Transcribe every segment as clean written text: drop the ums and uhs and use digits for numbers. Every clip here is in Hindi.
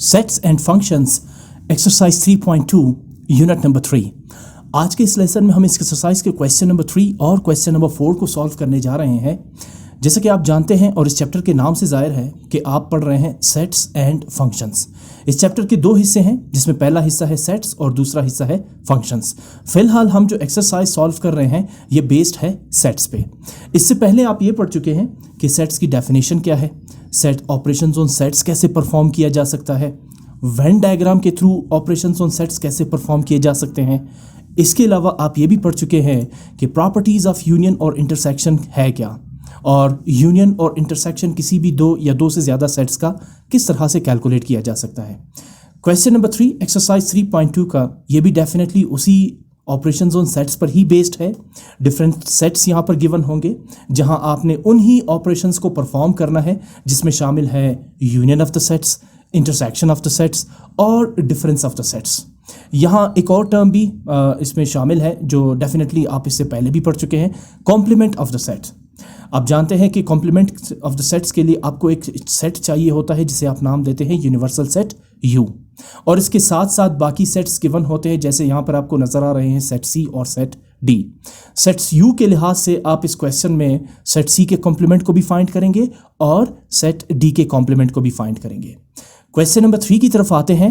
Sets and functions exercise 3.2 unit number 3। आज के इस लेसन में हम इस एक्सरसाइज के क्वेश्चन नंबर 3 और क्वेश्चन नंबर 4 को सॉल्व करने जा रहे हैं। जैसा कि आप जानते हैं और इस चैप्टर के नाम से जाहिर है कि आप पढ़ रहे हैं सेट्स एंड फंक्शंस। इस चैप्टर के दो हिस्से हैं जिसमें पहला हिस्सा है सेट्स और दूसरा हिस्सा है फंक्शंस। फिलहाल हम जो एक्सरसाइज सॉल्व कर रहे हैं ये बेस्ड है सेट्स पे। इससे पहले आप ये पढ़ चुके हैं कि सेट्स की डेफिनेशन क्या है, सेट ऑपरेशंस ऑन सेट्स कैसे परफॉर्म किया जा सकता है, वेन डायग्राम के थ्रू ऑपरेशंस ऑन सेट्स कैसे परफॉर्म किए जा सकते हैं। इसके अलावा आप ये भी पढ़ चुके हैं कि प्रॉपर्टीज़ ऑफ यूनियन और इंटरसेक्शन है क्या, और यूनियन और इंटरसेक्शन किसी भी दो या दो से ज़्यादा सेट्स का किस तरह से कैलकुलेट किया जा सकता है। क्वेश्चन नंबर 3 एक्सरसाइज 3.2 का ये भी डेफिनेटली उसी ऑपरेशंस ऑन सेट्स पर ही बेस्ड है। डिफरेंट सेट्स यहाँ पर गिवन होंगे जहाँ आपने उन्हीं ऑपरेशंस को परफॉर्म करना है जिसमें शामिल है union of the sets, intersection of the sets और डिफरेंस ऑफ द सेट्स। यहाँ एक और टर्म भी इसमें शामिल है जो डेफिनेटली आप इससे पहले भी पढ़ चुके हैं, कॉम्प्लीमेंट ऑफ द सेट। आप जानते हैं कि कॉम्प्लीमेंट ऑफ द सेट्स के लिए आपको एक सेट चाहिए होता है जिसे आप नाम देते हैं यूनिवर्सल सेट U, और इसके साथ साथ बाकी सेट्स गिवन होते हैं जैसे यहाँ पर आपको नजर आ रहे हैं सेट C और सेट D। सेट्स U के लिहाज से आप इस क्वेश्चन में सेट C के कॉम्प्लीमेंट को भी फाइंड करेंगे और सेट D के कॉम्प्लीमेंट को भी फाइंड करेंगे। क्वेश्चन नंबर 3 की तरफ आते हैं।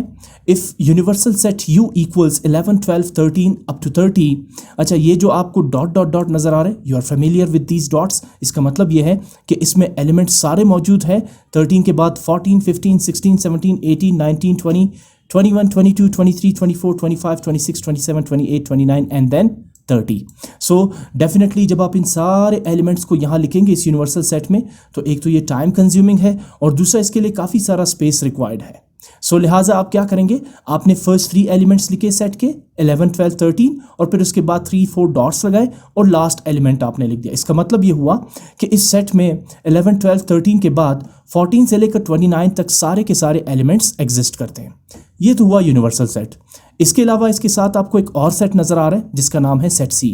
If universal set U equals 11, 12, 13 up to 30। अच्छा, ये जो आपको डॉट डॉट डॉट नजर आ रहे हैं, you are familiar with these dots, इसका मतलब ये है कि इसमें एलिमेंट सारे मौजूद हैं। 13 के बाद 14, 15, 16, 17, 18, 19, 20, 21, 22, 23, 24, 25, 26, 27, 28, 29 एंड देन 30। सो डेफिनेटली जब आप इन सारे एलिमेंट्स को यहाँ लिखेंगे इस यूनिवर्सल सेट में, तो एक तो ये टाइम कंज्यूमिंग है और दूसरा इसके लिए काफ़ी सारा स्पेस रिक्वायर्ड है। सो लिहाजा आप क्या करेंगे, आपने फर्स्ट 3 एलिमेंट्स लिखे सेट के 11, 12, 13 और फिर उसके बाद 3, 4 डॉट्स लगाए और लास्ट एलिमेंट आपने लिख दिया। इसका मतलब ये हुआ कि इस सेट में 11, 12, 13 के बाद 14 से लेकर 29 तक सारे के सारे एलिमेंट्स एग्जिस्ट करते हैं। ये तो हुआ यूनिवर्सल सेट। इसके अलावा इसके साथ आपको एक और सेट नजर आ रहा है जिसका नाम है सेट C।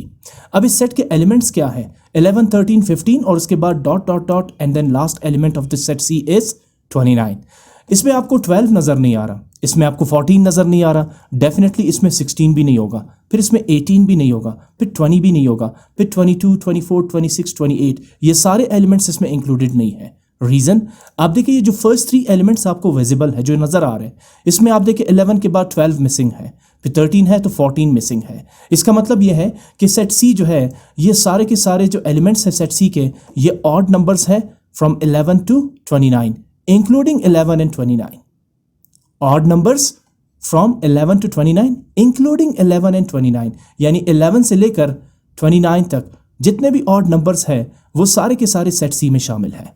अब इस सेट के एलिमेंट्स क्या है, 11, 13, 15 और उसके बाद dot dot dot and then last element of this set C is 29। इसमें आपको 12 नजर नहीं आ रहा, इसमें आपको 14 नजर नहीं आ रहा, डेफिनेटली इसमें 16 भी नहीं होगा, फिर इसमें 18 भी नहीं होगा, फिर 20 भी नहीं होगा, फिर 22, 24, 26, 28, ये सारे एलिमेंट्स इसमें इंक्लूडेड नहीं है। रीजन आप देखिए, ये जो फर्स्ट 3 एलिमेंट्स आपको विजिबल है जो नजर आ रहे हैं, इसमें आप देखिए 11 के बाद 12 मिसिंग है, फिर 13 है तो 14 मिसिंग है। इसका मतलब ये है कि सेट C जो है, ये सारे के सारे जो एलिमेंट्स हैं सेट C के, ये ऑड नंबर्स है from 11 to 29 including 11 and 29। Odd numbers from 11 to 29 including 11 and 29, यानी 11 से लेकर 29 तक जितने भी ऑड नंबर्स हैं वो सारे के सारे सेट C में शामिल है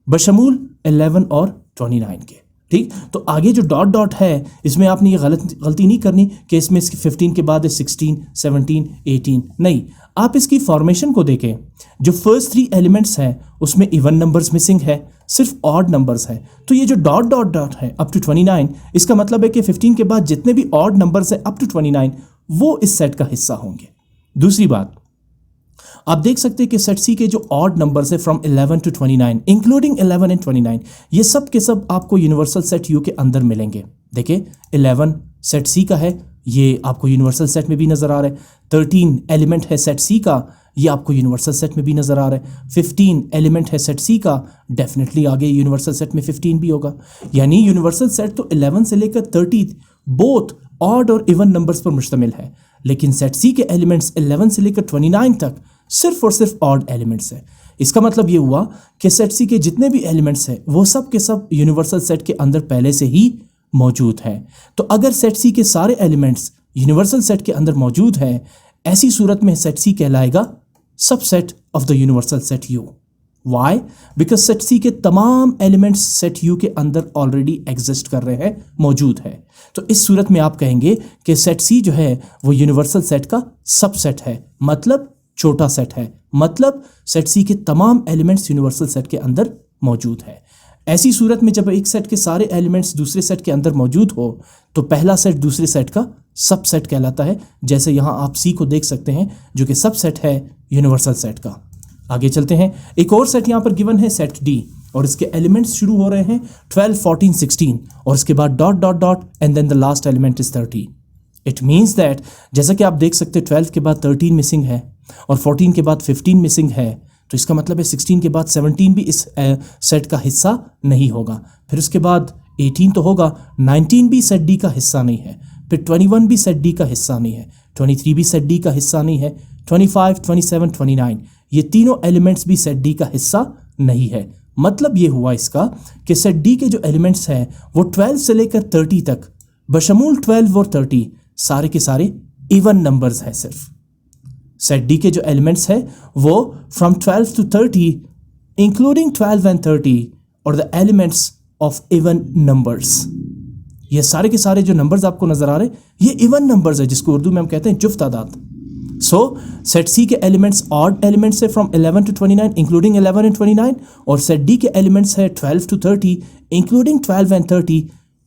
बशमूल 11 और 29 के। ठीक, तो आगे जो डॉट डॉट है इसमें आपने ये गलती नहीं करनी कि इसमें इसकी 15 के बाद 16, 17, 18, नहीं, आप इसकी फॉर्मेशन को देखें। जो फर्स्ट 3 एलिमेंट्स हैं उसमें इवन नंबर्स मिसिंग है, सिर्फ ऑड नंबर्स है। तो ये जो डॉट डॉट डॉट है अप टू 29, इसका मतलब है कि 15 के बाद जितने भी ऑड नंबर्स है अप टू 29 वो इस सेट का हिस्सा होंगे। दूसरी बात, आप देख सकते हैं कि सेट C के जो ऑड नंबर्स है फ्रॉम 11 टू 29 इंक्लूडिंग 11 एंड 29, ये सब के सब आपको यूनिवर्सल सेट U के अंदर मिलेंगे। देखिए 11 सेट C का है, ये आपको यूनिवर्सल सेट में भी नजर आ रहा है। 13 एलिमेंट है सेट C का, ये आपको यूनिवर्सल सेट में भी नजर आ रहा है। 15 एलिमेंट है सेट C का, डेफिनेटली आगे यूनिवर्सल सेट में 15 भी होगा। यानी यूनिवर्सल सेट तो 11 से लेकर 30 बोथ ऑड और इवन नंबर्स पर मुश्तमिल है, लेकिन सेट C के एलिमेंट्स 11 से लेकर 29 तक सिर्फ और सिर्फ ऑड एलिमेंट्स है। इसका मतलब ये हुआ कि सेट C के जितने भी एलिमेंट्स हैं वो सब के सब यूनिवर्सल सेट के अंदर पहले से ही मौजूद हैं। तो अगर सेट C के सारे एलिमेंट्स यूनिवर्सल सेट के अंदर मौजूद हैं, ऐसी सूरत में सेट C कहलाएगा subset of the universal set U। Why? Because set C के तमाम एलिमेंट्स सेट U के अंदर ऑलरेडी एग्जिस्ट कर रहे हैं, मौजूद है। तो इस सूरत में आप कहेंगे कि सेट C जो है वो यूनिवर्सल सेट का सबसेट है, मतलब छोटा सेट है, मतलब सेट C के तमाम एलिमेंट्स यूनिवर्सल सेट के अंदर मौजूद है। ऐसी सूरत में जब एक सेट के सारे एलिमेंट्स दूसरे सेट के अंदर मौजूद हो तो पहला सेट दूसरे सेट का सबसेट कहलाता है, जैसे यहाँ आप C को देख सकते हैं जो कि सबसेट है यूनिवर्सल सेट का। आगे चलते हैं, एक और सेट यहाँ पर गिवन है सेट D, और इसके एलिमेंट्स शुरू हो रहे हैं 12, 14, 16 और इसके बाद dot dot dot and then the last element is 30। It means that जैसा कि आप देख सकते हैं 12 के बाद 13 मिसिंग है और 14 के बाद 15 मिसिंग है, तो इसका मतलब है 16 के बाद 17 भी इस सेट का हिस्सा नहीं होगा। फिर उसके बाद 18 तो होगा, 19 भी सेट डी का हिस्सा नहीं है, फिर 21 भी सेट डी का हिस्सा नहीं है, 23 भी सेट डी का हिस्सा नहीं है, 25, 27, 29 ये तीनों एलिमेंट्स भी सेट डी का हिस्सा नहीं है। मतलब ये हुआ इसका कि सेट डी के जो एलिमेंट्स हैं वो 12 से लेकर 30 तक बशमूल 12 और 30 सारे के सारे इवन नंबर्स हैं। सिर्फ सेट डी के जो एलिमेंट्स हैं वो फ्रॉम 12 to 30 इंक्लूडिंग 12 and 30 और the elements of even numbers, ये सारे के सारे जो नंबर्स आपको नजर आ रहे हैं ये इवन नंबर्स है, जिसको उर्दू में हम कहते हैं जुफ्त तादाद। सो सेट सी के एलिमेंट्स ऑड एलिमेंट्स है फ्रॉम 11 to 29 इंक्लूडिंग 11 and 29 और सेट डी के एलिमेंट्स है 12 to 30 including 12 and 30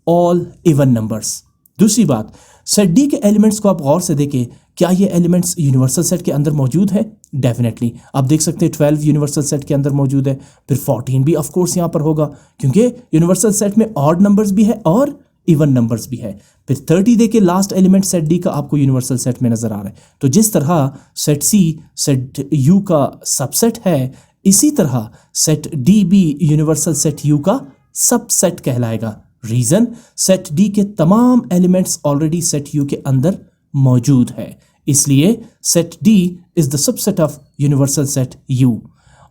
all even numbers. दूसरी बात, सेट डी के एलिमेंट्स को आप गौर से देखें, क्या ये एलिमेंट्स यूनिवर्सल सेट के अंदर मौजूद है? डेफिनेटली आप देख सकते हैं 12 यूनिवर्सल सेट के अंदर मौजूद है, फिर 14 भी ऑफ कोर्स यहाँ पर होगा क्योंकि यूनिवर्सल सेट में ऑड नंबर्स भी है और इवन नंबर्स भी है। फिर 30 देके लास्ट एलिमेंट सेट डी का आपको यूनिवर्सल सेट में नजर आ रहा है। तो जिस तरह सेट सी सेट यू का सबसेट है, इसी तरह सेट डी भी यूनिवर्सल सेट यू का सबसेट कहलाएगा। रीजन, सेट डी के तमाम एलिमेंट्स ऑलरेडी सेट यू के अंदर मौजूद है, इसलिए set D is the subset of universal set you.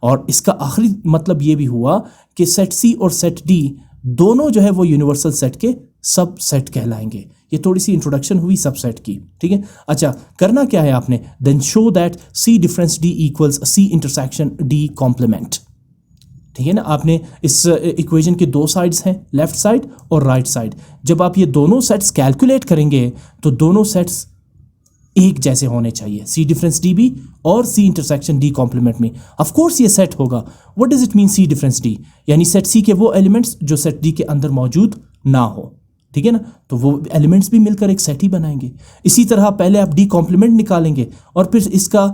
और इसका आखिरी मतलब ये भी हुआ कि सेट सी और सेट डी दोनों जो है वो यूनिवर्सल सेट के सबसेट कहलाएंगे। ये थोड़ी सी इंट्रोडक्शन हुई सबसेट की, ठीक है। अच्छा, करना क्या है आपने, then show that C difference D equals C intersection D complement, ठीक है ना। आपने इस इक्वेशन के दो साइड्स हैं, लेफ्ट साइड और राइट साइड। जब आप ये दोनों सेट्स कैलकुलेट करेंगे तो दोनों सेट्स एक जैसे होने चाहिए, सी डिफरेंस डी भी और सी इंटरसेक्शन डी कॉम्प्लीमेंट में। ऑफ कोर्स ये सेट होगा। What does it mean C difference D? यानी सेट सी के वो एलिमेंट्स जो सेट डी के अंदर मौजूद ना हो, ठीक है ना। तो वो एलिमेंट्स भी मिलकर एक सेट ही बनाएंगे। इसी तरह पहले आप डी कॉम्प्लीमेंट निकालेंगे और फिर इसका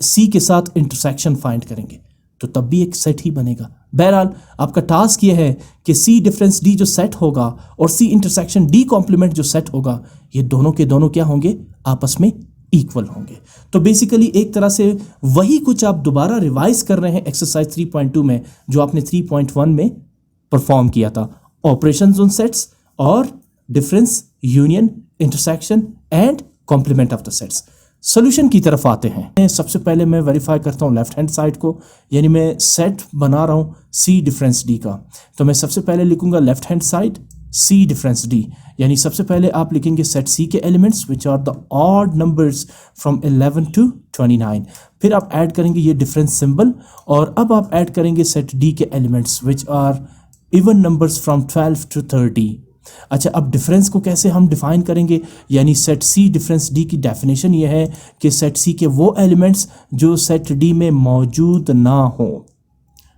सी के साथ इंटरसेक्शन फाइंड करेंगे, तो तब भी एक सेट ही बनेगा। बहरहाल आपका टास्क ये है कि सी डिफरेंस डी जो सेट होगा और सी इंटरसेक्शन डी कॉम्प्लीमेंट जो सेट होगा, ये दोनों के दोनों क्या होंगे, आपस में इक्वल होंगे। तो बेसिकली एक तरह से वही कुछ आप दोबारा रिवाइज कर रहे हैं एक्सरसाइज 3.2 में जो आपने 3.1 में परफॉर्म किया था, ऑपरेशंस ऑन सेट्स और difference, union, intersection and complement of the sets. Solution की तरफ आते हैं। सबसे पहले मैं वेरीफाई करता हूँ लेफ्ट हैंड साइड को, यानी मैं सेट बना रहा हूँ सी डिफरेंस डी का। तो मैं सबसे पहले लिखूंगा left hand side C difference D, यानी सबसे पहले आप लिखेंगे सेट सी के elements which are the odd numbers from 11 to 29। फिर आप ऐड करेंगे ये डिफरेंस सिंबल और अब आप ऐड करेंगे सेट डी के elements which are even numbers from 12 to 30। अच्छा, अब डिफरेंस को कैसे हम डिफाइन करेंगे, यानी सेट सी डिफरेंस डी की डेफिनेशन ये है कि सेट सी के वो एलिमेंट्स जो सेट डी में मौजूद ना हो,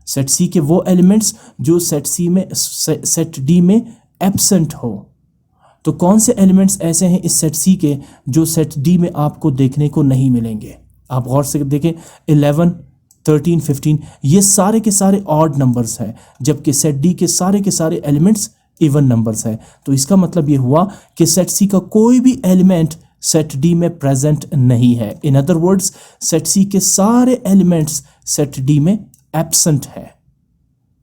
सेट सी के वो एलिमेंट्स जो सेट डी में एब्सेंट हो। तो कौन से एलिमेंट्स ऐसे हैं इस सेट सी के जो सेट डी में आपको देखने को नहीं मिलेंगे? आप गौर से देखें 11, 13, 15 ये सारे के सारे ऑड नंबर्स हैं, जबकि सेट डी के सारे एलिमेंट्स इवन नंबर्स है। तो इसका मतलब ये हुआ कि सेट सी का कोई भी एलिमेंट सेट डी में प्रेजेंट नहीं है। In other words set C के सारे एलिमेंट्स सेट डी में एब्सेंट है।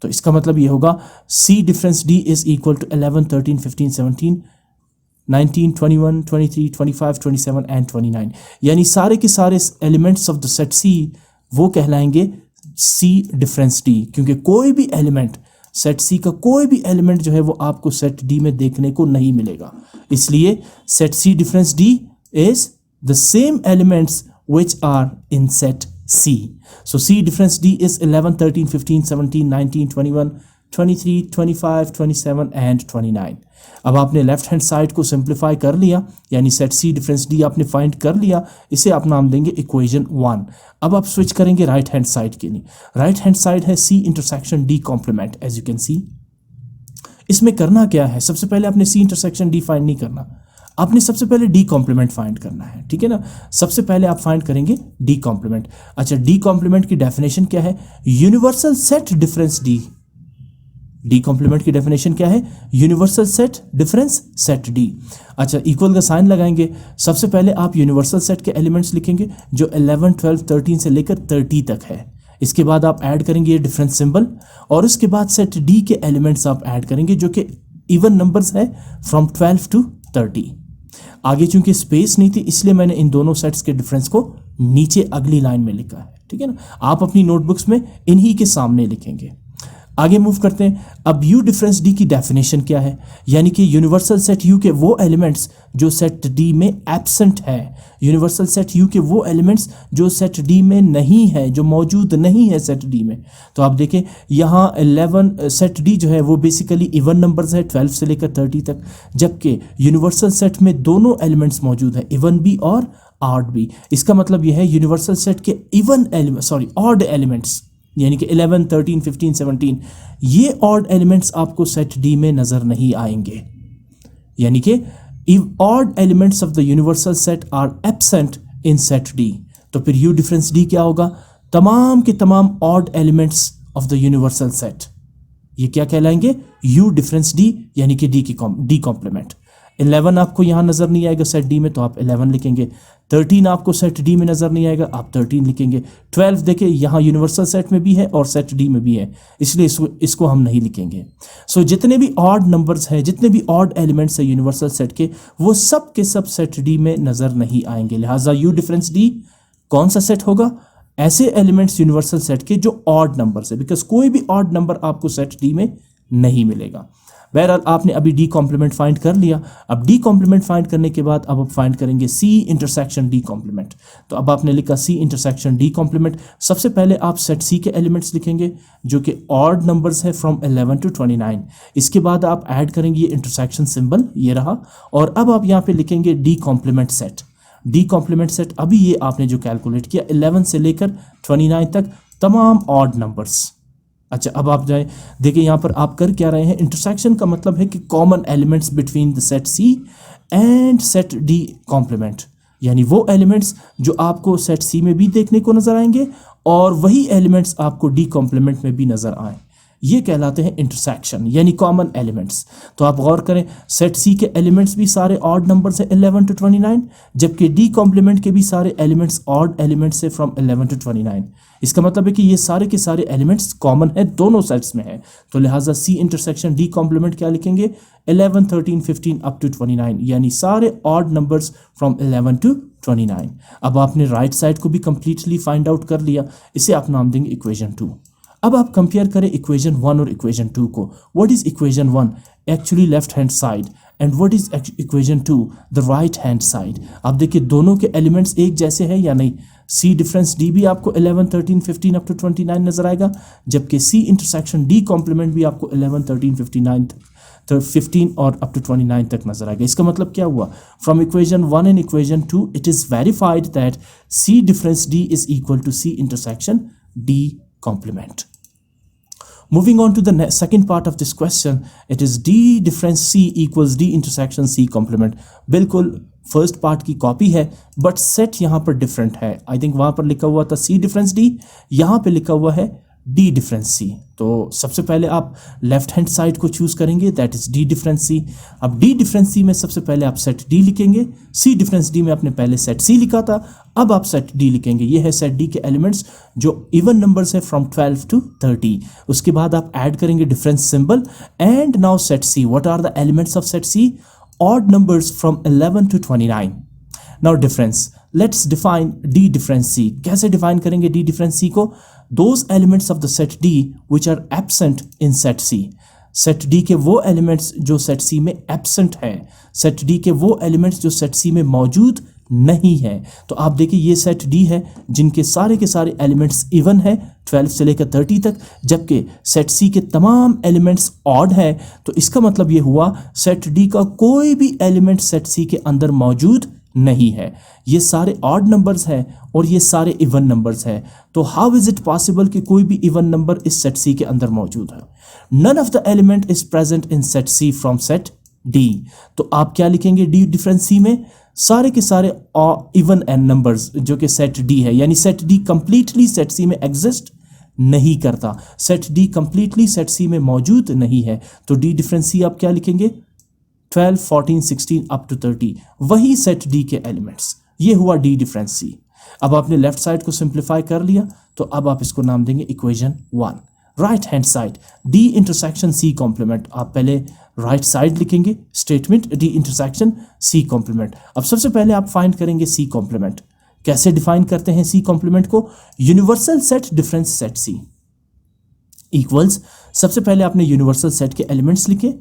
तो इसका मतलब ये होगा C difference D is equal to 11, 13, 15, 17, 19, 21, 23, 25, 27 and 29, यानी सारे के सारे elements of the set C वो कहलाएंगे सी डिफरेंस डी, क्योंकि कोई भी एलिमेंट सेट सी का कोई भी एलिमेंट जो है वो आपको सेट डी में देखने को नहीं मिलेगा। इसलिए set C difference D is the same elements which are in set C. So C difference D is 11, 13, 15, 17, 19, 21, 23, 25, 27 and 29। अब आपने लेफ्ट हैंड साइड को सिंप्लीफाई कर लिया, यानी सेट सी डिफरेंस डी आपने फाइंड कर लिया, इसे आप नाम देंगे इक्वेशन 1। अब आप स्विच करेंगे राइट हैंड साइड के लिए। राइट हैंड साइड है C intersection D complement. As you can see, इसमें करना क्या है, सबसे पहले आपने सी इंटरसेक्शन डी फाइंड नहीं करना, आपने सबसे पहले डी कॉम्प्लीमेंट फाइंड करना है, ठीक है ना। सबसे पहले आप फाइंड करेंगे डी कॉम्प्लीमेंट। अच्छा, डी कॉम्प्लीमेंट की डेफिनेशन क्या है? Universal set difference D D complement की डेफिनेशन क्या है? Universal set difference set D. अच्छा, इक्वल का साइन लगाएंगे। सबसे पहले आप यूनिवर्सल सेट के एलिमेंट्स लिखेंगे जो 11, 12, 13 से लेकर 30 तक है। इसके बाद आप ऐड करेंगे ये डिफरेंस सिंबल, और उसके बाद सेट डी के एलिमेंट्स आप ऐड करेंगे जो कि इवन नंबर्स है फ्रॉम 12 टू 30। आगे चूंकि स्पेस नहीं थी इसलिए मैंने इन दोनों सेट्स के डिफरेंस को नीचे अगली लाइन में लिखा है, ठीक है ना। आप अपनी नोटबुक्स में इन्हीं के सामने लिखेंगे। आगे मूव करते हैं। अब यू डिफरेंस डी की डेफिनेशन क्या है? यानी कि यूनिवर्सल सेट यू के वो एलिमेंट्स जो सेट डी में एब्सेंट है, यूनिवर्सल सेट यू के वो एलिमेंट्स जो सेट डी में नहीं है, जो मौजूद नहीं है सेट डी में। तो आप देखें यहाँ 11 सेट डी जो है वो बेसिकली इवन नंबर्स है 12 से लेकर 30 तक, जबकि यूनिवर्सल सेट में दोनों एलिमेंट्स मौजूद है, इवन भी और ऑड भी। इसका मतलब यह है यूनिवर्सल सेट के ऑड एलिमेंट्स यानी कि 11, 13, 15, 17 ये ऑड एलिमेंट्स आपको सेट डी में नजर नहीं आएंगे। यानी कि odd elements of the universal set are absent in set D. तो फिर यू डिफरेंस डी क्या होगा? तमाम के तमाम odd elements of the universal set ये क्या कहलाएंगे? यू डिफरेंस डी, यानी कि डी कॉम्प्लीमेंट। 11 आपको यहां नजर नहीं आएगा सेट डी में तो आप 11 लिखेंगे। 13 आपको सेट डी में नजर नहीं आएगा, आप 13 लिखेंगे। 12 देखिए यहाँ यूनिवर्सल सेट में भी है और सेट डी में भी है, इसलिए इसको हम नहीं लिखेंगे। सो जितने भी ऑड नंबर्स हैं, जितने भी ऑड एलिमेंट्स है यूनिवर्सल सेट के, वो सब के सब सेट डी में नजर नहीं आएंगे। लिहाजा यू डिफरेंस डी कौन सा सेट होगा? ऐसे एलिमेंट्स यूनिवर्सल सेट के जो ऑड नंबर्स है, बिकॉज कोई भी ऑड नंबर आपको सेट डी में नहीं मिलेगा। बहरहाल आपने अभी डी कॉम्प्लीमेंट फाइंड कर लिया। अब डी कॉम्प्लीमेंट फाइंड करने के बाद अब आप फाइंड करेंगे सी इंटरसेक्शन डी कॉम्प्लीमेंट। तो अब आपने लिखा सी इंटरसेक्शन डी कॉम्प्लीमेंट। सबसे पहले आप सेट सी के एलिमेंट्स लिखेंगे जो कि ऑड नंबर्स है फ्रॉम 11 टू 29। इसके बाद आप ऐड करेंगे ये इंटरसेक्शन सिंबल, ये रहा, और अब आप यहाँ पे लिखेंगे D complement set. D complement set अभी ये आपने जो कैलकुलेट किया 11 से लेकर 29 तक तमाम ऑड नंबर्स। अच्छा, अब आप जाए देखिए यहाँ पर आप कर क्या रहे हैं? इंटरसेक्शन का मतलब है कि common elements between the set C and set D complement, यानी वो एलिमेंट्स जो आपको सेट सी में भी देखने को नजर आएंगे और वही एलिमेंट्स आपको डी कॉम्प्लीमेंट में भी नजर आए, ये कहलाते हैं इंटरसेक्शन, यानी कॉमन एलिमेंट्स। तो आप गौर करें, सेट सी के एलिमेंट्स भी सारे ऑड नंबर्स हैं 11 टू 29, जबकि डी कॉम्प्लीमेंट के भी सारे एलिमेंट्स ऑड एलिमेंट्स से फ्रॉम 11 टू 29। इसका मतलब है कि ये सारे के सारे एलिमेंट्स कॉमन है, दोनों सेट्स में है। तो लिहाजा सी इंटरसेक्शन डी कॉम्प्लीमेंट क्या लिखेंगे? 11, 13, 15 अप टू 29, यानी सारे ऑड नंबर्स फ्रॉम 11 टू 29। अब आपने राइट साइड को भी कंप्लीटली फाइंड आउट कर लिया, इसे आप नाम देंगे इक्वेशन 2। अब आप कंपेयर करें इक्वेशन 1 और इक्वेशन 2 को। What is equation 1? Actually left hand side, and what is equation 2? The right hand side. आप देखिए दोनों के एलिमेंट्स एक जैसे हैं या नहीं। सी डिफरेंस डी भी आपको 11, 13, 15 अप टू 29 नजर आएगा, जबकि सी इंटरसेक्शन डी कॉम्प्लीमेंट भी आपको 11, 13, 15 और अप टू 29 तक नजर आएगा। इसका मतलब क्या हुआ? From equation 1 and equation 2 it is verified that C difference D is equal to C intersection D complement. Moving on to the second part of this question, it is D difference C equals D intersection C complement. बिल्कुल फर्स्ट पार्ट की कॉपी है, बट सेट यहाँ पर डिफरेंट है। आई थिंक वहाँ पर लिखा हुआ था C डिफरेंस D, यहाँ पे लिखा हुआ है D डिफरेंस C। तो सबसे पहले आप लेफ्ट हैंड साइड को चूज करेंगे, that is D difference C। अब D डिफरेंस C में सबसे पहले आप सेट D लिखेंगे, C डिफरेंस D में आपने पहले सेट C लिखा था, अब आप सेट D लिखेंगे। ये है सेट D के एलिमेंट्स जो इवन नंबर्स है फ्रॉम 12 टू 30। उसके बाद आप ऐड करेंगे difference symbol, and now set C। What are the elements of set C? Odd numbers from 11 to 29। Now difference, let's define D difference C। कैसे डिफाइन करेंगे D डिफरेंस C को? Those elements of the set D which are absent in set C. Set D के वो एलिमेंट्स जो सेट C में एब्सेंट है, सेट D के वो एलिमेंट्स जो सेट C में मौजूद नहीं है। तो आप देखिए ये सेट D है जिनके सारे के सारे एलिमेंट्स इवन है 12 से लेकर 30 तक, जबकि सेट C के तमाम एलिमेंट्स ऑड है। तो इसका मतलब ये हुआ सेट D का कोई भी एलिमेंट सेट C के अंदर मौजूद नहीं है। ये सारे ऑड नंबर्स हैं और ये सारे इवन नंबर्स हैं। तो हाउ इज इट पॉसिबल कि कोई भी इवन नंबर इस सेट C के अंदर मौजूद है? None of the element is present in set C from set D। तो आप क्या लिखेंगे D डिफरेंस C में? सारे के सारे इवन एन नंबर्स जो कि सेट D है, यानी set D completely set C में एग्जिस्ट नहीं करता। सेट डी कंप्लीटली सेट सी में मौजूद नहीं है, तो डी डिफरेंस सी आप क्या लिखेंगे, 12, 14, 16 अप टू 30, वही सेट डी के एलिमेंट्स। ये हुआ डी डिफरेंस सी। अब आपने लेफ्ट साइड को सिंप्लीफाई कर लिया, तो अब आप इसको नाम देंगे equation 1। Right hand side D intersection C complement, आप पहले राइट साइड लिखेंगे statement D intersection C complement. अब सबसे पहले आप फाइंड करेंगे सी कॉम्प्लीमेंट। कैसे डिफाइन करते हैं सी कॉम्प्लीमेंट को, यूनिवर्सल सेट डिफरेंस सेट सी इक्वल्स, सबसे पहले आपने यूनिवर्सल सेट के एलिमेंट्स लिखे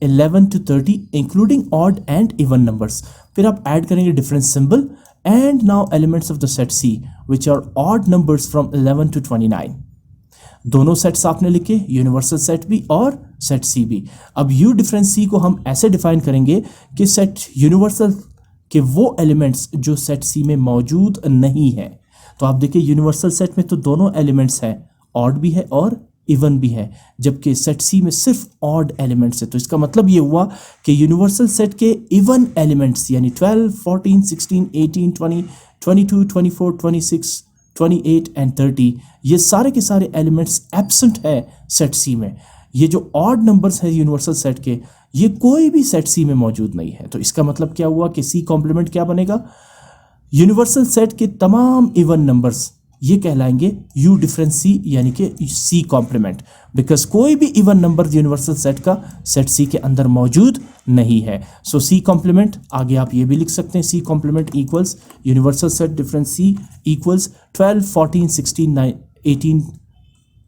11 to 30 including odd and even numbers, फिर आप ऐड करेंगे difference symbol and now elements of the set C which are odd numbers from 11 to 29। दोनों सेट्स आपने लिखे, यूनिवर्सल सेट भी और सेट सी भी। अब यू डिफरेंस सी को हम ऐसे डिफाइन करेंगे कि सेट यूनिवर्सल के वो एलिमेंट्स जो सेट सी में मौजूद नहीं है। तो आप देखिए यूनिवर्सल सेट में तो दोनों एलिमेंट्स हैं, ऑड भी है और इवन भी है, जबकि सेट सी में सिर्फ ऑड एलिमेंट्स है। तो इसका मतलब ये हुआ कि यूनिवर्सल सेट के इवन एलिमेंट्स यानी 12, 14, 16, 18, 20, 22, 24, 26, 28 एंड 30, ये सारे के सारे एलिमेंट्स एब्सेंट है सेट सी में। ये जो ऑड नंबर्स हैं यूनिवर्सल सेट के, ये कोई भी सेट सी में मौजूद नहीं है। तो इसका मतलब क्या हुआ कि सी कॉम्प्लीमेंट क्या बनेगा, यूनिवर्सल सेट के तमाम इवन नंबर्स ये कहलाएंगे यू डिफरेंस सी यानी कि सी कॉम्प्लीमेंट, बिकॉज कोई भी इवन नंबर यूनिवर्सल सेट का सेट सी के अंदर मौजूद नहीं है। सो सी कॉम्प्लीमेंट, आगे आप ये भी लिख सकते हैं C complement equals universal set difference C equals 12, 14, 16, 18,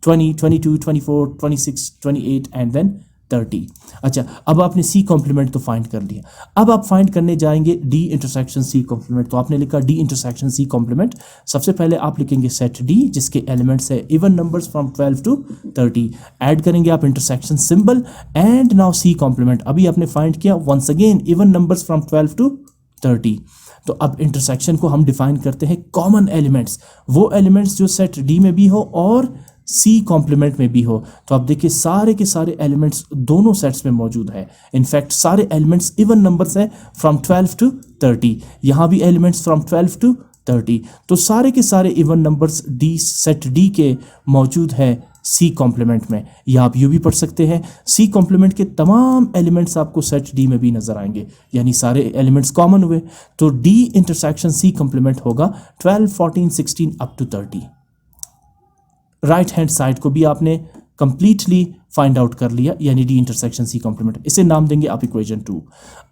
20, 22, 24, 26, 28 and then 30। अच्छा, अब आपने सी कॉम्प्लीमेंट तो फाइंड कर लिया, अब आप फाइंड करने जाएंगे डी इंटरसेक्शन सी कॉम्प्लीमेंट। तो आपने लिखा डी इंटरसेक्शन सी कॉम्प्लीमेंट, सबसे पहले आप लिखेंगे सेट डी जिसके एलिमेंट्स है even numbers from 12 to 30, add करेंगे आप intersection symbol and now C complement. अभी आपने फाइंड किया once again even numbers from 12 to 30। तो अब इंटरसेक्शन को हम डिफाइन करते हैं कॉमन एलिमेंट्स, वो एलिमेंट्स जो सेट डी में भी हो और सी कॉम्प्लीमेंट में भी हो। तो आप देखिए सारे के सारे एलिमेंट्स दोनों सेट्स में मौजूद है। इनफैक्ट सारे एलिमेंट्स इवन नंबर्स हैं फ्रॉम 12 to 30, यहाँ भी एलिमेंट्स फ्रॉम 12 to 30। तो सारे के सारे even numbers D set D के मौजूद है सी कॉम्प्लीमेंट में। या आप यूँ भी पढ़ सकते हैं सी कॉम्प्लीमेंट के तमाम एलिमेंट्स आपको सेट डी में भी नजर आएंगे, यानी सारे एलिमेंट्स कॉमन हुए। तो डी इंटरसेक्शन सी कॉम्प्लीमेंट होगा 12, 14, 16 up to 30। Right hand side को भी आपने कंप्लीटली फाइंड आउट कर लिया, यानी डी इंटरसेक्शन सी कॉम्प्लीमेंट। इसे नाम देंगे आप इक्वेशन 2।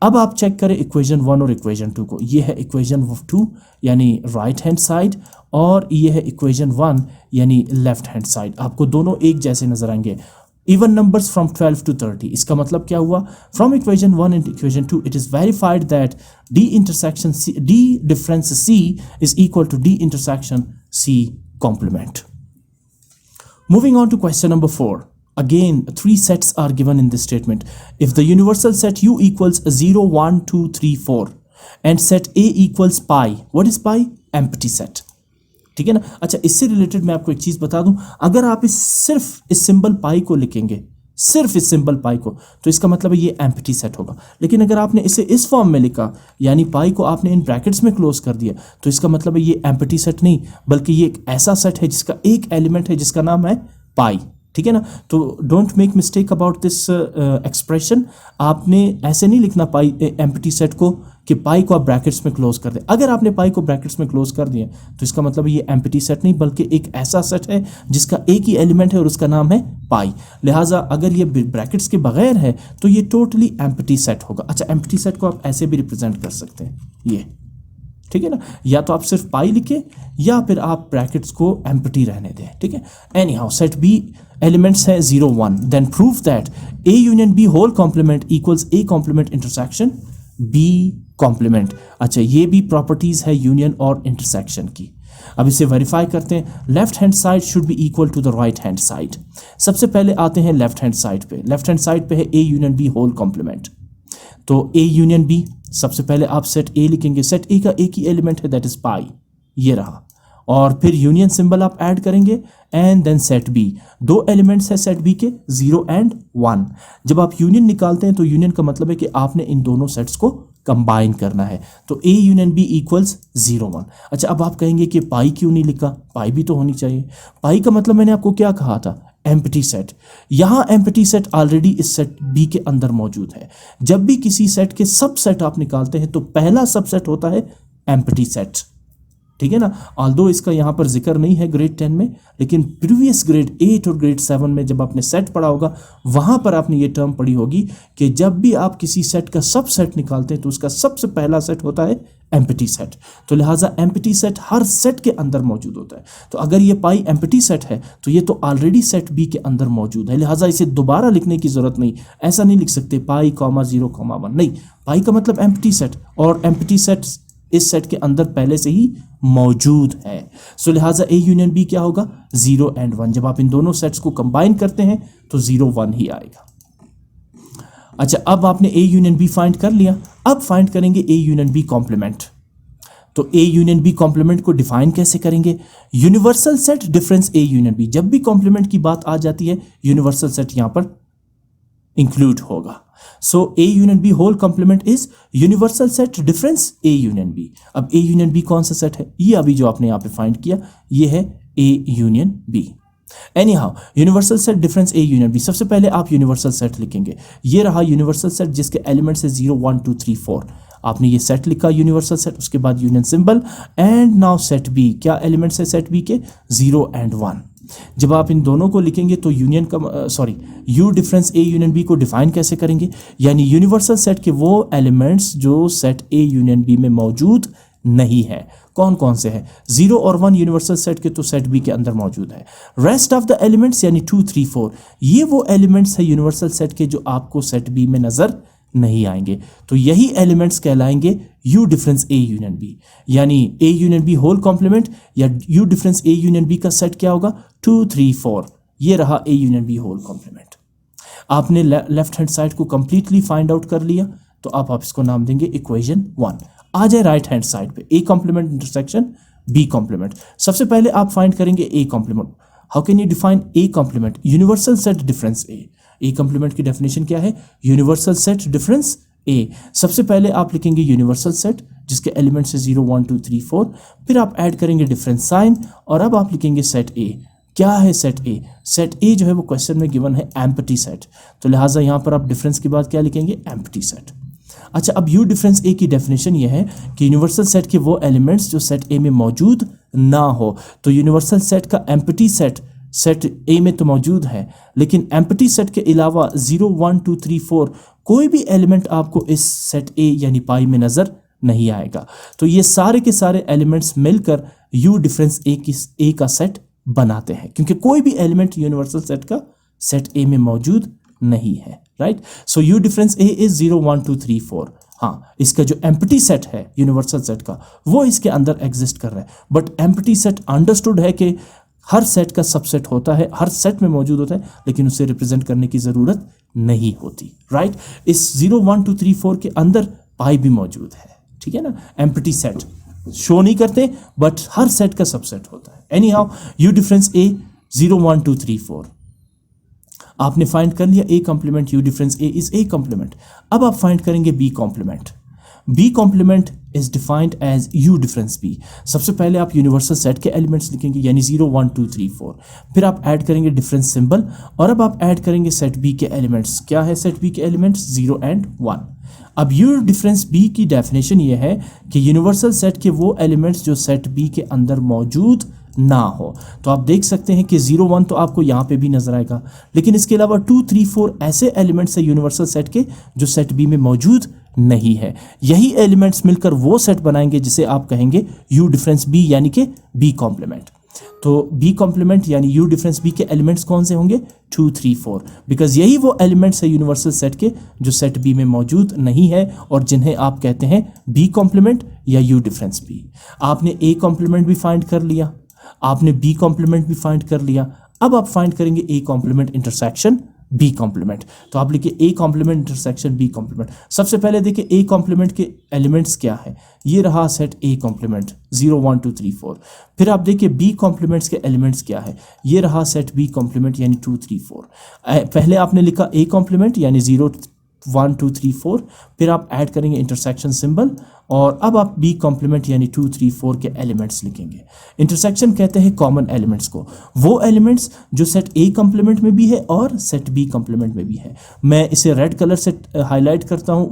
अब आप चेक करें इक्वेशन 1 और इक्वेशन 2 को। ये है इक्वेशन 2 यानी राइट हैंड साइड, और ये है इक्वेशन 1 यानी लेफ्ट हैंड साइड। आपको दोनों एक जैसे नजर आएंगे, इवन नंबर्स फ्रॉम 12 to 30। इसका मतलब क्या हुआ, from equation 1 and equation 2 it is verified that D intersection C D difference C is equal to D intersection C complement. Moving on to question number 4. Again, 3 sets are given in this statement. If the universal set U equals 0, 1, 2, 3, 4 and set A equals pi, what is pi? Empty set. ठीक है ना। अच्छा, इससे रिलेटेड मैं आपको एक चीज़ बता दूं, अगर आप सिर्फ इस सिंबल पाई को लिखेंगे, सिर्फ इस सिंबल पाई को, तो इसका मतलब है ये एम्प्टी सेट होगा। लेकिन अगर आपने इसे इस फॉर्म में लिखा, यानी पाई को आपने इन ब्रैकेट्स में क्लोज कर दिया, तो इसका मतलब है ये एम्प्टी सेट नहीं, बल्कि ये एक ऐसा सेट है जिसका एक एलिमेंट है जिसका नाम है पाई। ठीक है ना। तो don't make mistake about this expression. आपने ऐसे नहीं लिखना पाई एम्प्टी सेट को कि पाई को आप ब्रैकेट्स में क्लोज कर दें। अगर आपने पाई को ब्रैकेट्स में क्लोज कर दिया तो इसका मतलब ये एम्प्टी सेट नहीं, बल्कि एक ऐसा सेट है जिसका एक ही एलिमेंट है और उसका नाम है पाई। लिहाजा अगर ये ब्रैकेट्स के बगैर है तो ये टोटली एम्प्टी सेट होगा। अच्छा, एम्प्टी सेट को आप ऐसे भी रिप्रेजेंट कर सकते हैं, ये ठीक है ना। या तो आप सिर्फ पाई लिखे या फिर आप ब्रैकेट्स को एम्प्टी रहने दें। ठीक है। Anyhow set B elements है 0, 1, then prove that A union B whole complement equals A complement intersection B complement. अच्छा, ये भी प्रॉपर्टीज है यूनियन और इंटरसेक्शन की। अब इसे वेरीफाई करते हैं। Left hand side should be equal to the right hand side. सबसे पहले आते हैं लेफ्ट हैंड साइड पे। लेफ्ट हैंड साइड पे है A union B whole complement. तो ए यूनियन बी, सबसे पहले आप सेट ए लिखेंगे। सेट ए का एक ही एलिमेंट है, दैट इज पाई, ये रहा। और फिर यूनियन सिंबल आप ऐड करेंगे and then set B. 2 elements है सेट बी के, 0 and 1। जब आप यूनियन निकालते हैं तो यूनियन का मतलब है कि आपने इन दोनों सेट्स को कंबाइन करना है। तो A यूनियन B इक्वल्स 0 1। अच्छा, अब आप कहेंगे कि पाई क्यों नहीं लिखा, पाई भी तो होनी चाहिए। पाई का मतलब मैंने आपको क्या कहा था, एम्प्टी सेट। यहाँ एम्प्टी सेट ऑलरेडी इस सेट बी के अंदर मौजूद है। जब भी किसी सेट के सब सेट आप निकालते हैं तो पहला सबसेट होता है एम्प्टी सेट, ठीक है ना। ऑल्दो इसका यहाँ पर जिक्र नहीं है ग्रेड 10 में, लेकिन प्रीवियस ग्रेड 8 और ग्रेड 7 में जब आपने सेट पढ़ा होगा वहाँ पर आपने ये टर्म पढ़ी होगी कि जब भी आप किसी सेट का सब सेट निकालते हैं तो उसका सबसे पहला सेट होता है एम्प्टी सेट। तो लिहाजा एम्प्टी सेट हर सेट के अंदर मौजूद होता है। तो अगर ये पाई एम्प्टी सेट है तो ये तो ऑलरेडी सेट बी के अंदर मौजूद है, लिहाजा इसे दोबारा लिखने की जरूरत नहीं। ऐसा नहीं लिख सकते पाई कॉमा 0 कॉमा 1, नहीं, पाई का मतलब एम्प्टी सेट, और एम्प्टी सेट इस सेट के अंदर पहले से ही मौजूद है। सो लिहाजा A यूनियन B क्या होगा, 0 and 1। जब आप इन दोनों सेट्स को कंबाइन करते हैं तो 0 1 ही आएगा। अच्छा, अब आपने A यूनियन B फाइंड कर लिया, अब फाइंड करेंगे A यूनियन B कॉम्प्लीमेंट। तो A यूनियन B कॉम्प्लीमेंट को डिफाइन कैसे करेंगे, universal set difference A union B। जब भी कॉम्प्लीमेंट की बात आ जाती है यूनिवर्सल सेट यहां पर इंक्लूड होगा। So A union B whole complement is universal set difference A union B। अब A यूनियन B कौन सा सेट है, ये अभी जो आपने यहां पे फाइंड किया ये है A union B। Any how universal set difference A union B, सबसे पहले आप यूनिवर्सल सेट लिखेंगे। ये रहा यूनिवर्सल सेट जिसके एलिमेंट्स है 0 1 2 3 4। आपने ये सेट लिखा यूनिवर्सल सेट, उसके बाद union symbol, and now set B। क्या एलिमेंट्स है सेट B के, 0 and 1। जब आप इन दोनों को लिखेंगे तो यूनियन का you difference A union B को डिफाइन कैसे करेंगे, यानी यूनिवर्सल सेट के वो एलिमेंट्स जो सेट A यूनियन B में मौजूद नहीं है। कौन कौन से हैं, 0 और 1 यूनिवर्सल सेट के तो सेट बी के अंदर मौजूद है। रेस्ट ऑफ द एलिमेंट्स यानी 2 3 4 ये वो एलिमेंट्स है यूनिवर्सल सेट के जो आपको सेट बी में नजर नहीं आएंगे। तो यही एलिमेंट्स कहलाएंगे U difference A union B, यानी A union B whole complement या U difference A union B का सेट क्या होगा 2 3 4। ये रहा A union B whole complement. आपने लेफ्ट हैंड साइड को कंप्लीटली फाइंड आउट कर लिया तो आप इसको नाम देंगे इक्वेशन 1। आ जाए राइट हैंड साइड पे, A complement intersection B complement. सबसे पहले आप फाइंड करेंगे A complement. How can you define A complement, universal set difference A. A complement की डेफिनेशन क्या है, यूनिवर्सल सेट डिफरेंस ए। सबसे पहले आप लिखेंगे यूनिवर्सल सेट जिसके एलिमेंट्स है 0 1 2 3 4, फिर आप ऐड करेंगे डिफरेंस साइन और अब आप लिखेंगे सेट ए। क्या है सेट ए, सेट ए जो है वो क्वेश्चन में गिवन है एम्प्टी सेट, तो लिहाजा यहां पर आप डिफरेंस के बाद क्या लिखेंगे एम्प्टी सेट। अच्छा, अब यू डिफरेंस ए की डेफिनेशन ये है कि यूनिवर्सल सेट के वो एलिमेंट्स जो सेट ए में मौजूद ना हो। तो यूनिवर्सल सेट का एम्प्टी सेट सेट ए में तो मौजूद है, लेकिन एम्प्टी सेट के अलावा 0 1 2 3 4 कोई भी एलिमेंट आपको इस सेट ए यानी पाई में नजर नहीं आएगा। तो ये सारे के सारे एलिमेंट्स मिलकर यू डिफरेंस ए का सेट बनाते हैं, क्योंकि कोई भी एलिमेंट यूनिवर्सल सेट का सेट ए में मौजूद नहीं है। Right, so you difference A is 0 1 2 3 4। हाँ, इसका जो एम्प्टी सेट है यूनिवर्सल सेट का वो इसके अंदर एग्जिस्ट कर रहा है, बट एम्प्टी सेट अंडरस्टूड है कि हर सेट का सबसेट होता है, हर सेट में मौजूद होता है, लेकिन उसे रिप्रेजेंट करने की जरूरत नहीं होती। राइट, इस 0 1 2 3 4 के अंदर पाई भी मौजूद है, ठीक है ना। एम्प्टी सेट शो नहीं करते बट हर सेट का सबसेट होता है। Anyhow U difference A 0 1 2 3 4 आपने फाइंड कर लिया। A complement U difference A is A complement. अब आप फाइंड करेंगे B complement. B complement is defined as U difference B. सबसे पहले आप यूनिवर्सल सेट के एलिमेंट्स लिखेंगे यानी 0 1 2 3 4, फिर आप ऐड करेंगे डिफरेंस सिंबल और अब आप ऐड करेंगे सेट बी के एलिमेंट्स। क्या है सेट बी के एलिमेंट्स 0 and 1। अब यू डिफरेंस बी की डेफिनेशन ये है कि यूनिवर्सल सेट के वो एलिमेंट्स जो सेट बी के अंदर मौजूद ना हो। तो आप देख सकते हैं कि 0 1 तो आपको यहाँ पे भी नजर आएगा, लेकिन इसके अलावा 2 3 4 ऐसे एलिमेंट्स है यूनिवर्सल सेट के जो सेट बी में मौजूद नहीं है। यही एलिमेंट्स मिलकर वो सेट बनाएंगे जिसे आप कहेंगे यू डिफरेंस बी यानी कि बी कॉम्प्लीमेंट। तो बी कॉम्प्लीमेंट यानी यू डिफरेंस बी के एलिमेंट्स कौन से होंगे 2 3 4, बिकॉज यही वो एलिमेंट्स है यूनिवर्सल सेट के जो सेट बी में मौजूद नहीं है और जिन्हें आप कहते हैं बी कॉम्प्लीमेंट या यू डिफरेंस बी। आपने ए कॉम्प्लीमेंट भी फाइंड कर लिया, आपने बी कॉम्प्लीमेंट भी फाइंड कर लिया, अब आप फाइंड करेंगे A complement intersection B complement. तो आप लिखिए A complement intersection B complement. सबसे पहले देखिए ए कॉम्प्लीमेंट के एलिमेंट्स क्या है, ये रहा सेट ए कॉम्प्लीमेंट 0 1 2 3 4। फिर आप देखिए बी कॉम्प्लीमेंट्स के एलिमेंट्स क्या है, ये रहा सेट बी कॉम्प्लीमेंट यानी 2 3 4। पहले आपने लिखा ए कॉम्प्लीमेंट यानी 0 1 2 3 4, फिर आप ऐड करेंगे इंटरसेक्शन सिंबल और अब आप बी कॉम्प्लीमेंट यानी 2 3 4 के एलिमेंट्स लिखेंगे। इंटरसेक्शन कहते हैं कॉमन एलिमेंट्स को, वो एलिमेंट्स जो सेट ए कॉम्प्लीमेंट में भी है और सेट बी कॉम्प्लीमेंट में भी है। मैं इसे रेड कलर से हाईलाइट करता हूँ,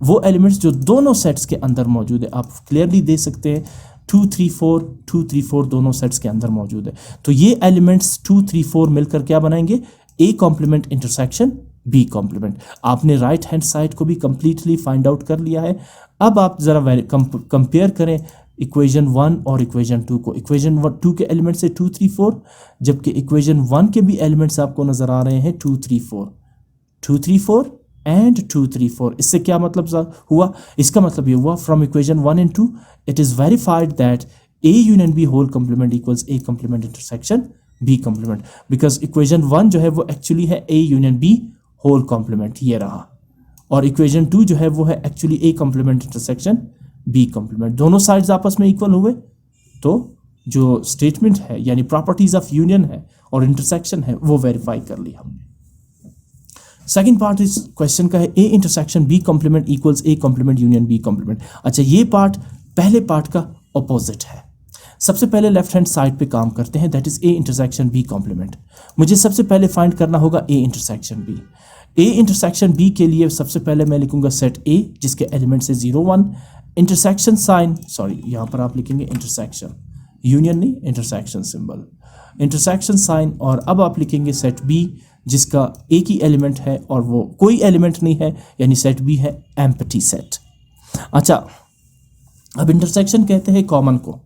वो एलिमेंट्स जो दोनों सेट्स के अंदर मौजूद है। आप क्लियरली दे सकते हैं 2 3 4 दोनों सेट्स के अंदर मौजूद है। तो ये एलिमेंट्स 2 3 4 मिलकर क्या बनाएंगे, A complement intersection B complement. आपने राइट हैंड साइड को भी कंप्लीटली फाइंड आउट कर लिया है। अब आप जरा कंपेयर करें इक्वेशन 1 और इक्वेशन 2 को। इक्वेशन 2 के एलिमेंट्स से 2 3 4, जबकि इक्वेशन 1 के भी एलिमेंट्स आपको नजर आ रहे हैं 2 3 4 एंड 2 3 4। इससे क्या मतलब हुआ, इसका मतलब ये हुआ from equation 1 and 2 it is verified that A union B whole complement equals A complement intersection B complement, because equation 1 जो है वो एक्चुअली है A union B whole complement, ये रहा, और इक्वेशन 2 जो है वो है actually A complement intersection B complement. दोनों साइड्स आपस में इक्वल हुए तो जो स्टेटमेंट है यानी प्रॉपर्टीज ऑफ यूनियन है और इंटरसेक्शन है वो वेरीफाई कर ली हमने। सेकंड पार्ट इस क्वेश्चन का है A intersection B complement equals A complement union B complement. अच्छा, ये पार्ट पहले पार्ट का ऑपोजिट है। सबसे पहले लेफ्ट हैंड साइड पे काम करते हैं, that is A intersection B complement. मुझे सबसे पहले फाइंड करना होगा A intersection B. A intersection B के लिए सबसे पहले मैं लिखूंगा सेट ए जिसके एलिमेंट है 0 1, इंटरसेक्शन साइन, सॉरी यहाँ पर आप लिखेंगे इंटरसेक्शन, यूनियन नहीं, इंटरसेक्शन सिंबल, इंटरसेक्शन साइन, और अब आप लिखेंगे सेट बी जिसका एक ही एलिमेंट है और वो कोई एलिमेंट नहीं है, यानी सेट बी है एम्प्टी सेट। अच्छा, अब इंटरसेक्शन कहते हैं कॉमन को,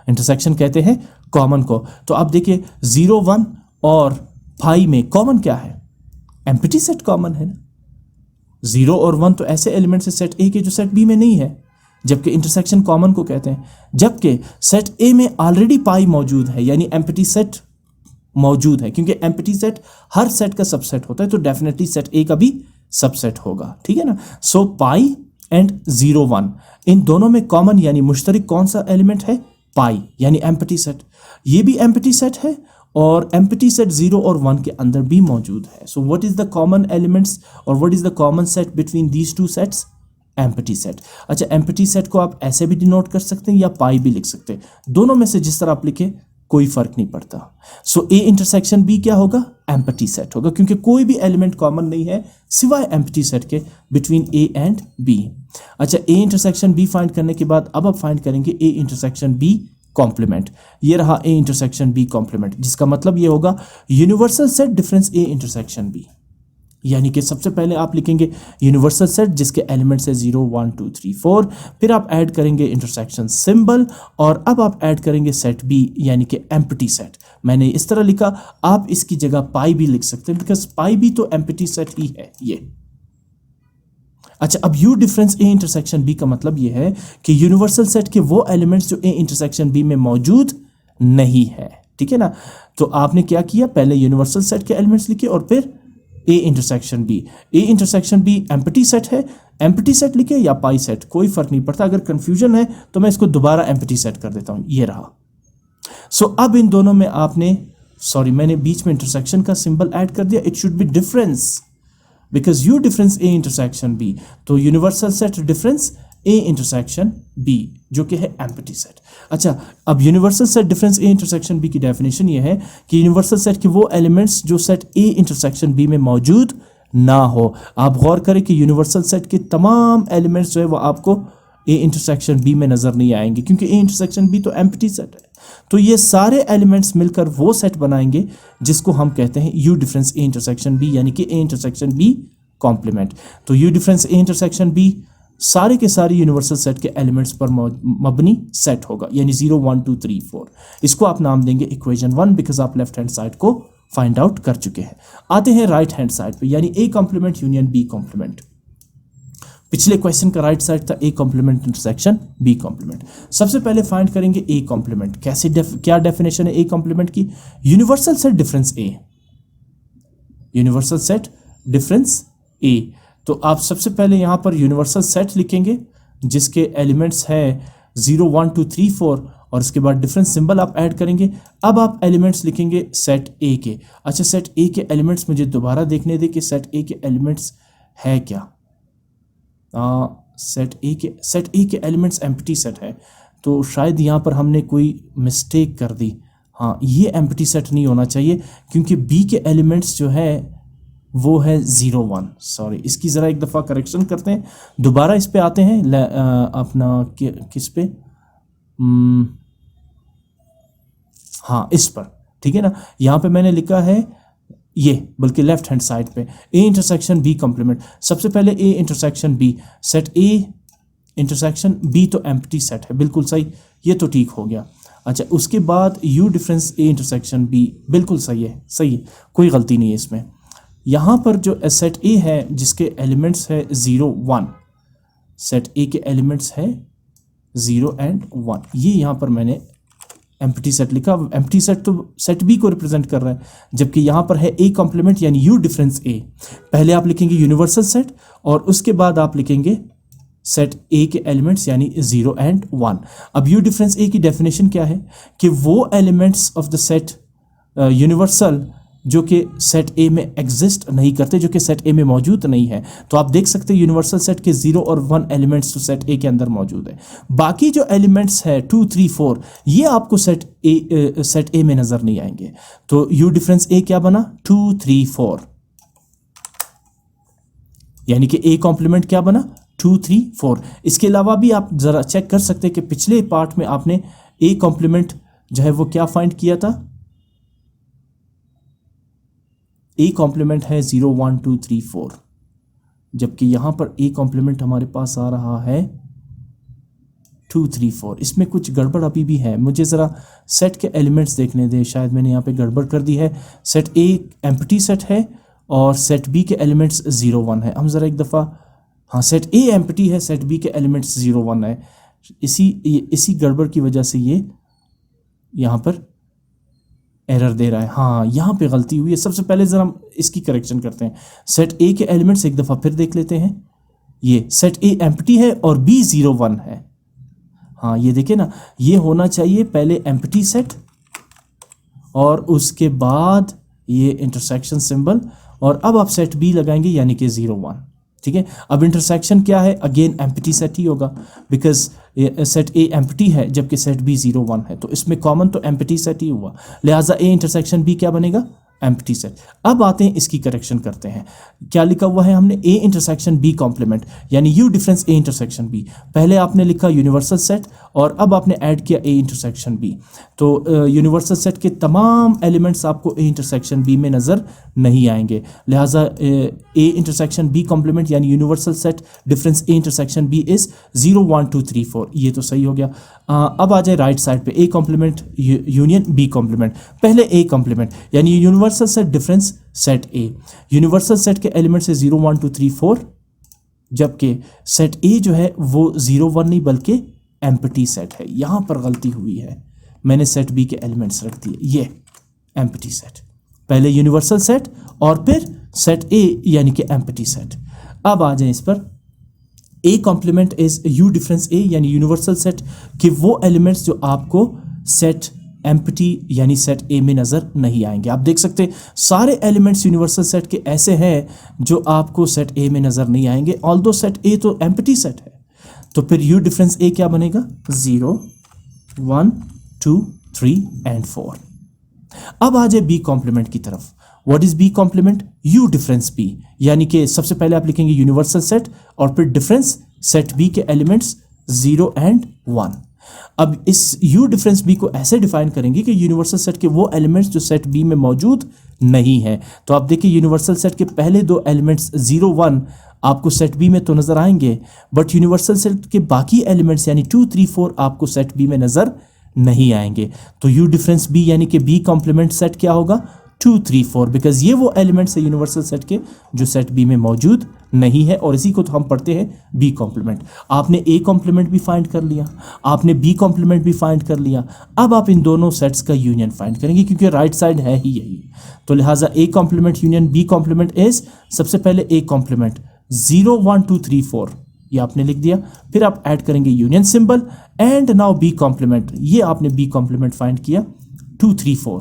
इंटरसेक्शन कहते हैं कॉमन को। तो आप देखिए 0 1 और 5 में कॉमन क्या है, एम्प्टी सेट कॉमन है ना। 0 और 1 तो ऐसे एलिमेंट्स है सेट ए के जो सेट बी में नहीं है, जबकि इंटरसेक्शन कॉमन को कहते हैं। जबकि सेट ए में ऑलरेडी पाई मौजूद है, यानी एम्प्टी सेट मौजूद है, क्योंकि एम्प्टी सेट हर सेट का सबसेट होता है, तो डेफिनेटली सेट ए का भी सबसेट होगा, ठीक है ना। सो पाई एंड 0 1 इन दोनों में कॉमन यानी मुश्तरक कौन सा एलिमेंट है, पाई, यानी एम्प्टी सेट। ये भी एम्प्टी सेट है और एम्प्टी सेट 0 और 1 के अंदर भी मौजूद है। So what is the common elements और what is the common set between these two sets, empty set. अच्छा, एम्प्टी सेट को आप ऐसे भी डिनोट कर सकते हैं या पाई भी लिख सकते हैं, दोनों में से जिस तरह आप लिखे कोई फर्क नहीं पड़ता। सो ए इंटरसेक्शन बी क्या होगा, एम्प्टी सेट होगा, क्योंकि कोई भी एलिमेंट कॉमन नहीं है सिवाय एम्प्टी सेट के बिटवीन ए एंड बी। अच्छा, ए इंटरसेक्शन बी फाइंड करने के बाद अब आप फाइंड करेंगे ए इंटरसेक्शन बी कॉम्प्लीमेंट। ये रहा ए इंटरसेक्शन बी कॉम्प्लीमेंट, जिसका मतलब ये होगा universal set difference A intersection B, यानी कि सबसे पहले आप लिखेंगे यूनिवर्सल सेट जिसके एलिमेंट्स है 0 1 2 3 4, फिर आप ऐड करेंगे इंटरसेक्शन सिंबल, और अब आप ऐड करेंगे सेट बी यानी कि एम्प्टी सेट। मैंने इस तरह लिखा, आप इसकी जगह पाई भी लिख सकते हैं, बिकॉज पाई भी तो एम्प्टी सेट ही है ये। अच्छा, अब U difference A intersection B का मतलब ये है कि यूनिवर्सल सेट के वो एलिमेंट्स जो ए इंटरसेक्शन बी में मौजूद नहीं है, ठीक है ना। तो आपने क्या किया, पहले यूनिवर्सल सेट के एलिमेंट्स लिखे और फिर A intersection B. A intersection B empty set है, एम्प्टी सेट लिखे या पाई सेट, कोई फर्क नहीं पड़ता। अगर कंफ्यूजन है तो मैं इसको दोबारा एम्प्टी सेट कर देता हूं, ये रहा। सो अब इन दोनों में आपने, सॉरी मैंने बीच में इंटरसेक्शन का सिंबल ऐड कर दिया, it should be difference because U difference A intersection B, तो universal set difference A intersection B जो कि है एम्प्टी सेट। अच्छा, अब universal set difference A intersection B की डेफिनेशन ये है कि यूनिवर्सल सेट के वो एलिमेंट्स जो सेट ए इंटरसेक्शन बी में मौजूद ना हो। आप गौर करें कि यूनिवर्सल सेट के तमाम एलिमेंट्स जो है वो आपको ए इंटरसेक्शन बी में नजर नहीं आएंगे, क्योंकि ए इंटरसेक्शन बी तो एम्प्टी सेट है। तो ये सारे एलिमेंट्स मिलकर वो सेट बनाएंगे जिसको हम कहते हैं U difference A intersection B, यानी कि ए इंटरसेक्शन बी कॉम्प्लीमेंट। तो U difference A intersection B सारे के सारे यूनिवर्सल सेट के एलिमेंट्स पर मबनी सेट होगा, यानी 0 1 2 3 4। इसको आप नाम देंगे इक्वेशन 1 बिकॉज आप लेफ्ट हैंड साइड को फाइंड आउट कर चुके हैं। आते हैं राइट हैंड साइड पे, यानी A complement union B complement. पिछले क्वेश्चन का राइट साइड था A complement intersection B complement. सबसे पहले फाइंड करेंगे ए कॉम्प्लीमेंट। कैसे क्या डेफिनेशन है ए कॉम्प्लीमेंट की, यूनिवर्सल सेट डिफरेंस ए, यूनिवर्सल सेट डिफरेंस ए। तो आप सबसे पहले यहां पर यूनिवर्सल सेट लिखेंगे जिसके एलिमेंट्स है 0 1 2 3 4 और इसके बाद डिफरेंस सिंबल आप ऐड करेंगे। अब आप एलिमेंट्स लिखेंगे सेट ए के। अच्छा, सेट ए के एलिमेंट्स मुझे दोबारा देखने दे कि सेट ए के एलिमेंट्स है क्या? सेट ए के एलिमेंट्स एम्प्टी सेट है, तो शायद यहाँ पर हमने कोई मिस्टेक कर दी। हाँ, ये एम्प्टी सेट नहीं होना चाहिए क्योंकि बी के एलिमेंट्स जो है वो है 0 1। सॉरी, इसकी ज़रा एक दफ़ा करेक्शन करते हैं, दोबारा इस पे आते हैं। अपना किस पे? हाँ, इस पर, ठीक है ना। यहाँ पे मैंने लिखा है ये, बल्कि लेफ्ट हैंड साइड पे ए इंटरसेक्शन बी कॉम्प्लीमेंट। सबसे पहले A intersection B, set A intersection B तो एम्प्टी सेट है, बिल्कुल सही, ये तो ठीक हो गया। अच्छा, उसके बाद U difference A intersection B, बिल्कुल सही है, सही है, कोई गलती नहीं है इसमें। यहाँ पर जो सेट ए है जिसके एलिमेंट्स है 0 1, सेट ए के एलिमेंट्स है 0 एंड 1, ये यहाँ पर मैंने एम्प्टी सेट लिखा। एम्प्टी सेट तो सेट बी को रिप्रेजेंट कर रहा है, जबकि यहाँ पर है ए कॉम्प्लीमेंट यानी यू डिफरेंस ए। पहले आप लिखेंगे यूनिवर्सल सेट और उसके बाद आप लिखेंगे सेट ए के एलिमेंट्स यानी 0 एंड 1। अब यू डिफरेंस ए की डेफिनेशन क्या है कि वो elements of the set universal जो कि सेट ए में एग्जिस्ट नहीं करते, जो कि सेट ए में मौजूद नहीं है। तो आप देख सकते हैं यूनिवर्सल सेट के 0 और 1 एलिमेंट्स तो सेट ए के अंदर मौजूद है। बाकी जो एलिमेंट्स है 2 3 4 ये आपको सेट ए में नजर नहीं आएंगे। तो यू डिफरेंस ए क्या बना? 2 3 4, यानी कि ए कॉम्प्लीमेंट क्या बना? 2 3 4। इसके अलावा भी आप जरा चेक कर सकते हैं कि पिछले पार्ट में आपने ए कॉम्प्लीमेंट जो है वो क्या फाइंड किया था? ए कॉम्प्लीमेंट है 0 1 2 3 4, जबकि यहां पर ए कॉम्प्लीमेंट हमारे पास आ रहा है 2 3 4। इसमें कुछ गड़बड़ अभी भी है, मुझे ज़रा सेट के एलिमेंट्स देखने दें, शायद मैंने यहाँ पे गड़बड़ कर दी है। सेट ए एम्प्टी सेट है और सेट बी के एलिमेंट्स 0 1 है। हम ज़रा एक दफ़ा, हाँ, सेट ए एम्प्टी है, सेट बी के एलिमेंट्स 0 1 है। इसी गड़बड़ की वजह से ये यहाँ पर एरर दे रहा है। हाँ, यहाँ पे गलती हुई है। सबसे पहले ज़रा हम इसकी करेक्शन करते हैं। सेट ए के एलिमेंट्स एक दफ़ा फिर देख लेते हैं। ये सेट ए एम्प्टी है और बी 0 1 है। हाँ, ये देखें ना, ये होना चाहिए पहले एम्प्टी सेट और उसके बाद ये इंटरसेक्शन सिंबल, और अब आप सेट बी लगाएंगे यानी कि 0 1। ठीक है, अब इंटरसेक्शन क्या है? अगेन एम्प्टी सेट ही होगा, बिकॉज सेट ए एम्प्टी है जबकि सेट बी 0 1 है, तो इसमें कॉमन तो एम्प्टी सेट ही हुआ, लिहाजा ए इंटरसेक्शन बी क्या बनेगा? Empty set. अब आते हैं इसकी करेक्शन करते हैं। क्या लिखा हुआ है हमने? ए इंटरसेक्शन बी कॉम्प्लीमेंट यानी U difference A intersection B. पहले आपने लिखा यूनिवर्सल सेट और अब आपने ऐड किया ए इंटरसेक्शन बी। तो यूनिवर्सल सेट के तमाम एलिमेंट्स आपको ए इंटरसेक्शन बी में नज़र नहीं आएंगे, लिहाजा ए इंटरसेक्शन बी कॉम्प्लीमेंट यानी universal set difference A intersection B is 0 1 2 3 4। ये तो सही हो गया। अब आ जाए राइट साइड पे, A complement union B complement. पहले ए कॉम्प्लीमेंट यानी universal set difference set A. Universal set के एलिमेंट से 0 1 2 3 4, जबकि सेट ए जो है वो 0 1 नहीं बल्कि एम्प्टी सेट है। यहां पर गलती हुई है, मैंने सेट बी के एलिमेंट्स रख दिए, ये एम्प्टी सेट। पहले यूनिवर्सल सेट और फिर सेट ए यानी कि एम्प्टी सेट। अब आ जाए इस पर, A complement is U difference A यानी यूनिवर्सल सेट कि वो एलिमेंट्स जो आपको सेट एम्प्टी यानी सेट ए में नज़र नहीं आएंगे। आप देख सकते हैं सारे एलिमेंट्स यूनिवर्सल सेट के ऐसे हैं जो आपको सेट ए में नज़र नहीं आएंगे, ऑल्दो सेट ए तो एम्प्टी सेट है। तो फिर यू डिफरेंस ए क्या बनेगा? 0 1 2 3 एंड 4। अब आ जाए बी कॉम्प्लीमेंट की तरफ। What is B complement? U difference B, यानी कि सबसे पहले आप लिखेंगे यूनिवर्सल सेट और फिर डिफरेंस सेट बी के एलिमेंट्स 0 एंड 1। अब इस यू डिफरेंस बी को ऐसे डिफाइन करेंगे कि यूनिवर्सल सेट के वो एलिमेंट्स जो सेट बी में मौजूद नहीं है। तो आप देखिए यूनिवर्सल सेट के पहले दो एलिमेंट्स 0 1 आपको सेट बी में तो नज़र आएंगे, बट यूनिवर्सल सेट के बाकी एलिमेंट्स यानी 2 3 4 आपको सेट बी में नज़र नहीं आएंगे। तो यू डिफरेंस बी यानी कि बी कॉम्प्लीमेंट सेट क्या होगा? 2 3 4, बिकॉज ये वो एलिमेंट्स है यूनिवर्सल सेट के जो सेट बी में मौजूद नहीं है, और इसी को तो हम पढ़ते हैं बी कॉम्प्लीमेंट। आपने ए कॉम्प्लीमेंट भी फाइंड कर लिया, आपने बी कॉम्प्लीमेंट भी फाइंड कर लिया। अब आप इन दोनों सेट्स का यूनियन फाइंड करेंगे क्योंकि राइट साइड है ही यही। तो लिहाजा A complement union B complement is, सबसे पहले ए कॉम्प्लीमेंट 0 1 2 3 4 ये आपने लिख दिया, फिर आप ऐड करेंगे union symbol and now B complement, ये आपने बी कॉम्प्लीमेंट फाइंड किया 2 3 4।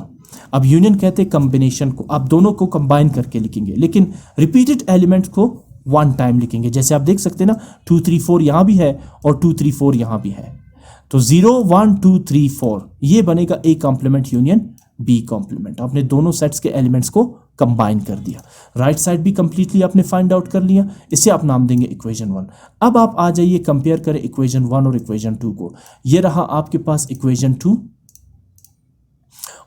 अब यूनियन कहते हैं कॉम्बिनेशन को, आप दोनों को कंबाइन करके लिखेंगे, लेकिन रिपीटेड एलिमेंट को वन टाइम लिखेंगे। जैसे आप देख सकते हैं ना 2 3 4 यहाँ भी है और 2 3 4 यहाँ भी है, तो 0 1 2 3 4 ये बनेगा A complement union B complement. आपने दोनों सेट्स के एलिमेंट्स को कंबाइन कर दिया, राइट साइड भी कंप्लीटली आपने फाइंड आउट कर लिया, इसे आप नाम देंगे इक्वेशन 1। अब आप आ जाइए कंपेयर करें इक्वेशन 1 और इक्वेशन 2 को। ये रहा आपके पास इक्वेशन 2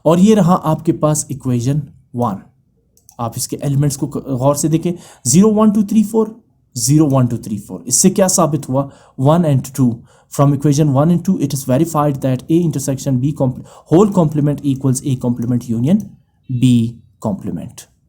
और ये रहा आपके पास इक्वेशन 1। आप इसके एलिमेंट्स को गौर से देखें, 0 1 2 3 4 0 1 2 3 4। इससे क्या साबित हुआ, 1 and 2 from equation 1 and 2 it is verified that A intersection B whole complement equals A complement union B complement।